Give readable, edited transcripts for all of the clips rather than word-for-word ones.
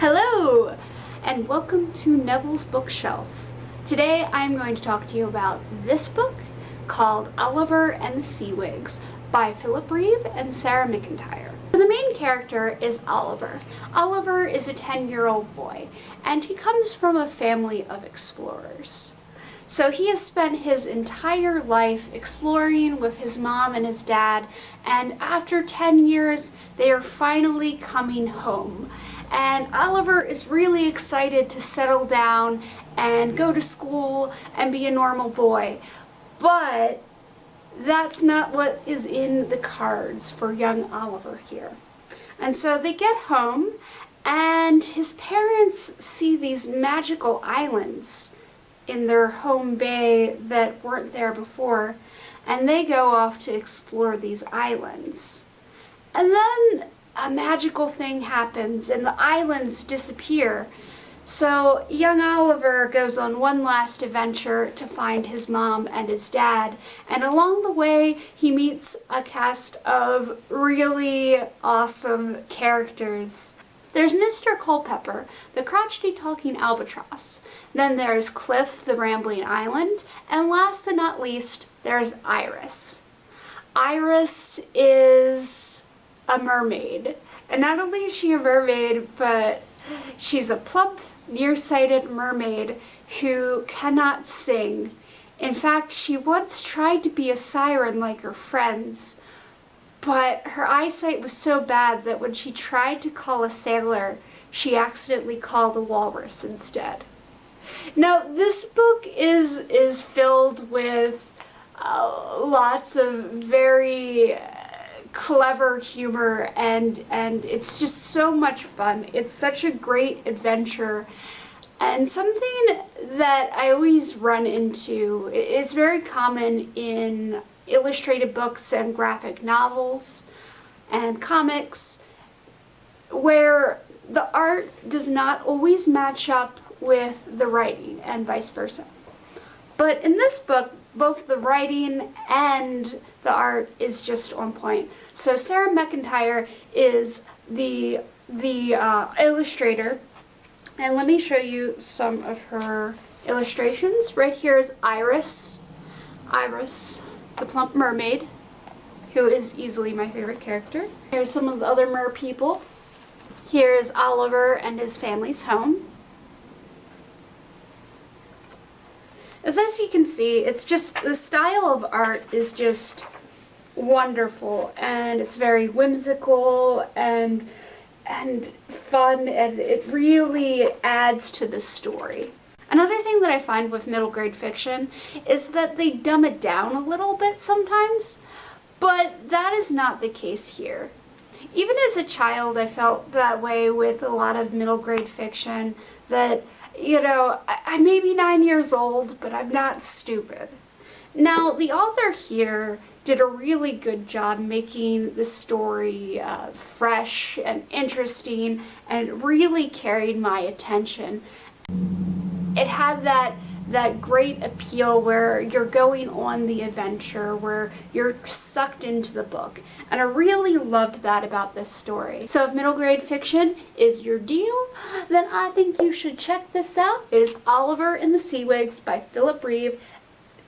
Hello, and welcome to Neville's Bookshelf. Today I'm going to talk to you about this book called Oliver and the Seawigs by Philip Reeve and Sarah McIntyre. So the main character is Oliver. Oliver is a 10-year-old boy, and he comes from a family of explorers. So he has spent his entire life exploring with his mom and his dad, and after 10 years, they are finally coming home. And Oliver is really excited to settle down and go to school and be a normal boy. But that's not what is in the cards for young Oliver here. And so they get home, and his parents see these magical islands in their home bay that weren't there before, and they go off to explore these islands. And then a magical thing happens and the islands disappear. So young Oliver goes on one last adventure to find his mom and his dad, and along the way he meets a cast of really awesome characters. There's Mr. Culpepper, the crotchety talking albatross. Then there's Cliff, the rambling island. And last but not least, there's Iris. Iris is a mermaid. And not only is she a mermaid, but she's a plump, nearsighted mermaid who cannot sing. In fact, she once tried to be a siren like her friends, but her eyesight was so bad that when she tried to call a sailor, she accidentally called a walrus instead. Now, this book is filled with lots of very clever humor, and it's just so much fun. It's such a great adventure, and something that I always run into is very common in illustrated books and graphic novels and comics, where the art does not always match up with the writing and vice versa. But in this book, both the writing and the art is just on point. So Sarah McIntyre is the illustrator, and let me show you some of her illustrations. Right here is Iris, the plump mermaid, who is easily my favorite character. Here's some of the other mer people. Here's Oliver and his family's home. As you can see, it's just, the style of art is just wonderful, and it's very whimsical and fun, and it really adds to the story. Another thing that I find with middle grade fiction is that they dumb it down a little bit sometimes, but that is not the case here. Even as a child, I felt that way with a lot of middle grade fiction, that, you know, I may be 9 years old, but I'm not stupid. Now, the author here did a really good job making the story fresh and interesting, and it really carried my attention. It had that great appeal where you're going on the adventure, where you're sucked into the book. And I really loved that about this story. So if middle grade fiction is your deal, then I think you should check this out. It is Oliver and the Seawigs by Philip Reeve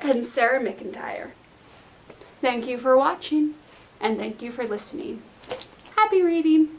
and Sarah McIntyre. Thank you for watching, and thank you for listening. Happy reading!